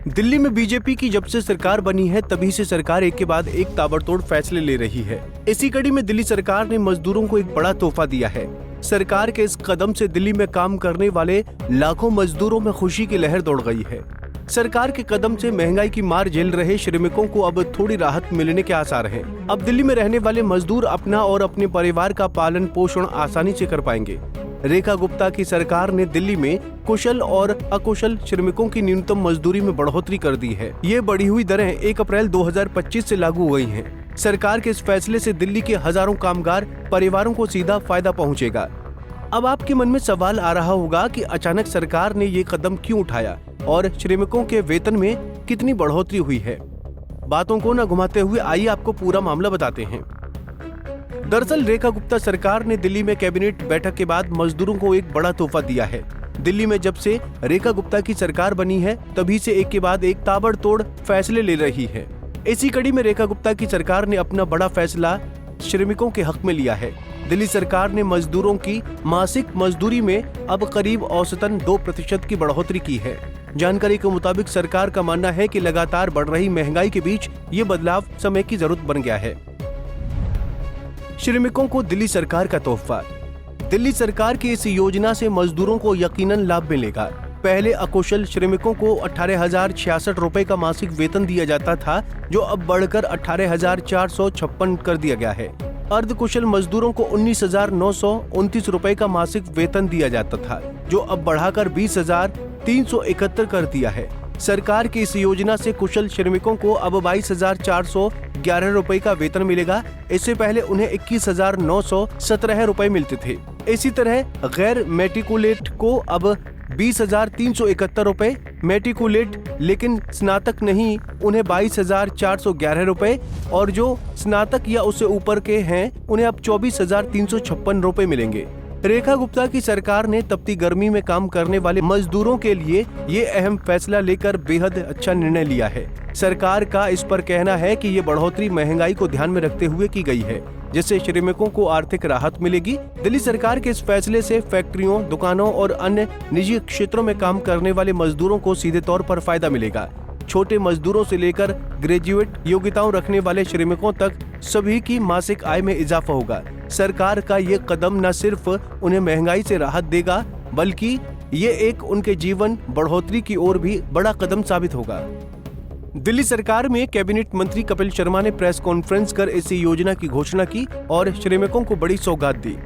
दिल्ली में बीजेपी की जब से सरकार बनी है तभी से सरकार एक के बाद एक ताबड़तोड़ फैसले ले रही है। इसी कड़ी में दिल्ली सरकार ने मजदूरों को एक बड़ा तोहफा दिया है। सरकार के इस कदम से दिल्ली में काम करने वाले लाखों मजदूरों में खुशी की लहर दौड़ गई है। सरकार के कदम से महंगाई की मार झेल रहे श्रमिकों को अब थोड़ी राहत मिलने के आसार हैं। अब दिल्ली में रहने वाले मजदूर अपना और अपने परिवार का पालन पोषण आसानी से कर पाएंगे। रेखा गुप्ता की सरकार ने दिल्ली में कुशल और अकुशल श्रमिकों की न्यूनतम मजदूरी में बढ़ोतरी कर दी है। ये बढ़ी हुई दरें 1 अप्रैल 2025 से लागू हो गई हैं। सरकार के इस फैसले से दिल्ली के हजारों कामगार परिवारों को सीधा फायदा पहुंचेगा। अब आपके मन में सवाल आ रहा होगा कि अचानक सरकार ने ये कदम क्यों उठाया और श्रमिकों के वेतन में कितनी बढ़ोतरी हुई है। बातों को न घुमाते हुए आइए आपको पूरा मामला बताते हैं। दरअसल रेखा गुप्ता सरकार ने दिल्ली में कैबिनेट बैठक के बाद मजदूरों को एक बड़ा तोहफा दिया है। दिल्ली में जब से रेखा गुप्ता की सरकार बनी है तभी से एक के बाद एक ताबड़तोड़ फैसले ले रही है। इसी कड़ी में रेखा गुप्ता की सरकार ने अपना बड़ा फैसला श्रमिकों के हक में लिया है। दिल्ली सरकार ने मजदूरों की मासिक मजदूरी में अब करीब औसतन 2% की बढ़ोतरी की है। जानकारी के मुताबिक सरकार का मानना है कि लगातार बढ़ रही महंगाई के बीच ये बदलाव समय की जरूरत बन गया है। श्रमिकों को दिल्ली सरकार का तोहफा। दिल्ली सरकार की इस योजना से मजदूरों को यकीनन लाभ मिलेगा। पहले अकुशल श्रमिकों को 18,066 रुपए का मासिक वेतन दिया जाता था, जो अब बढ़कर 18,456 कर दिया गया है। अर्धकुशल मजदूरों को 19,929 रुपए का मासिक वेतन दिया जाता था, जो अब बढ़ाकर 20,371 कर दिया है। सरकार की इस योजना से कुशल श्रमिकों को अब 22,411 रुपए का वेतन मिलेगा। इससे पहले उन्हें 21,917 रुपए मिलते थे। इसी तरह गैर मैट्रिकुलेट को अब 20,371 रुपए, मैट्रिकुलेट लेकिन स्नातक नहीं उन्हें 22,411 रुपए और जो स्नातक या उससे ऊपर के हैं उन्हें अब 24,356 रुपए मिलेंगे। रेखा गुप्ता की सरकार ने तपती गर्मी में काम करने वाले मजदूरों के लिए ये अहम फैसला लेकर बेहद अच्छा निर्णय लिया है। सरकार का इस पर कहना है कि ये बढ़ोतरी महंगाई को ध्यान में रखते हुए की गई है, जिससे श्रमिकों को आर्थिक राहत मिलेगी। दिल्ली सरकार के इस फैसले से फैक्ट्रियों, दुकानों और अन्य निजी क्षेत्रों में काम करने वाले मजदूरों को सीधे तौर पर फायदा मिलेगा। छोटे मजदूरों से लेकर ग्रेजुएट योग्यताओं रखने वाले श्रमिकों तक सभी की मासिक आय में इजाफा होगा। सरकार का ये कदम न सिर्फ उन्हें महंगाई से राहत देगा, बल्कि ये एक उनके जीवन बढ़ोतरी की ओर भी बड़ा कदम साबित होगा। दिल्ली सरकार में कैबिनेट मंत्री कपिल शर्मा ने प्रेस कॉन्फ्रेंस कर इस योजना की घोषणा की और श्रमिकों को बड़ी सौगात दी।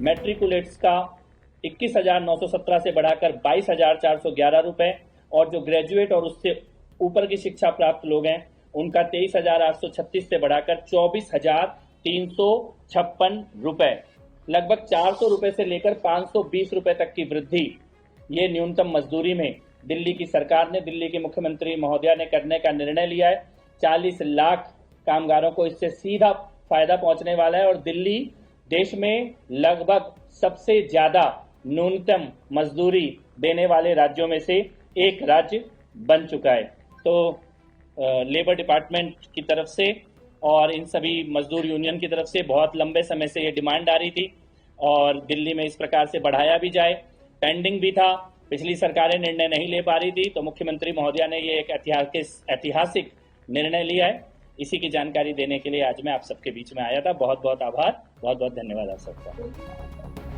मैट्रिकुलेट्स का 21,917 से बढ़ाकर 22,411 रुपए और जो ग्रेजुएट और उससे ऊपर की शिक्षा प्राप्त लोग हैं उनका 23,836 से बढ़ाकर 24,356 रुपए, लगभग 400 रुपए से लेकर 520 रुपए तक की वृद्धि ये न्यूनतम मजदूरी में दिल्ली की सरकार ने, दिल्ली के मुख्यमंत्री महोदया ने करने का निर्णय लिया है। 40 लाख कामगारों को इससे सीधा फायदा पहुंचने वाला है और दिल्ली देश में लगभग सबसे ज्यादा न्यूनतम मजदूरी देने वाले राज्यों में से एक राज्य बन चुका है। तो लेबर डिपार्टमेंट की तरफ से और इन सभी मजदूर यूनियन की तरफ से बहुत लंबे समय से ये डिमांड आ रही थी और दिल्ली में इस प्रकार से बढ़ाया भी जाए, पेंडिंग भी था। पिछली सरकारें निर्णय नहीं ले पा रही थी, तो मुख्यमंत्री महोदया ने ये एक ऐतिहासिक निर्णय लिया है। इसी की जानकारी देने के लिए आज मैं आप सबके बीच में आया था। बहुत बहुत आभार, बहुत बहुत धन्यवाद आप सबका।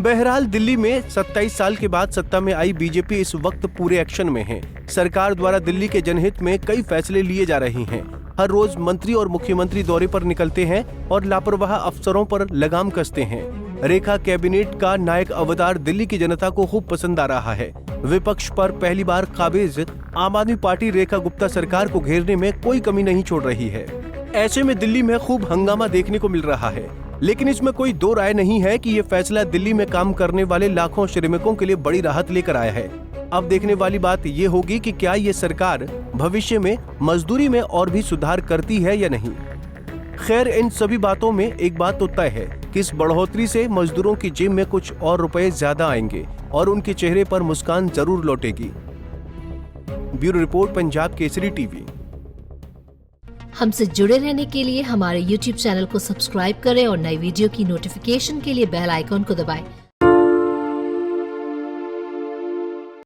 बहरहाल दिल्ली में 27 साल के बाद सत्ता में आई बीजेपी इस वक्त पूरे एक्शन में है। सरकार द्वारा दिल्ली के जनहित में कई फैसले लिए जा रहे हैं। हर रोज मंत्री और मुख्यमंत्री दौरे पर निकलते हैं और लापरवाह अफसरों पर लगाम कसते हैं। रेखा कैबिनेट का नायक अवतार दिल्ली की जनता को खूब पसंद आ रहा है। विपक्ष पर पहली बार काबिज आम आदमी पार्टी रेखा गुप्ता सरकार को घेरने में कोई कमी नहीं छोड़ रही है। ऐसे में दिल्ली में खूब हंगामा देखने को मिल रहा है, लेकिन इसमें कोई दो राय नहीं है कि ये फैसला दिल्ली में काम करने वाले लाखों श्रमिकों के लिए बड़ी राहत लेकर आया है। अब देखने वाली बात ये होगी कि क्या ये सरकार भविष्य में मजदूरी में और भी सुधार करती है या नहीं। खैर, इन सभी बातों में एक बात तो तय है कि इस बढ़ोतरी से मजदूरों की जेब में कुछ और रुपए ज्यादा आएंगे और उनके चेहरे पर मुस्कान जरूर लौटेगी। Bureau report, Punjab Kesari TV. हमसे जुड़े रहने के लिए हमारे YouTube चैनल को सब्सक्राइब करें और नई वीडियो की नोटिफिकेशन के लिए बेल आइकॉन को दबाएं।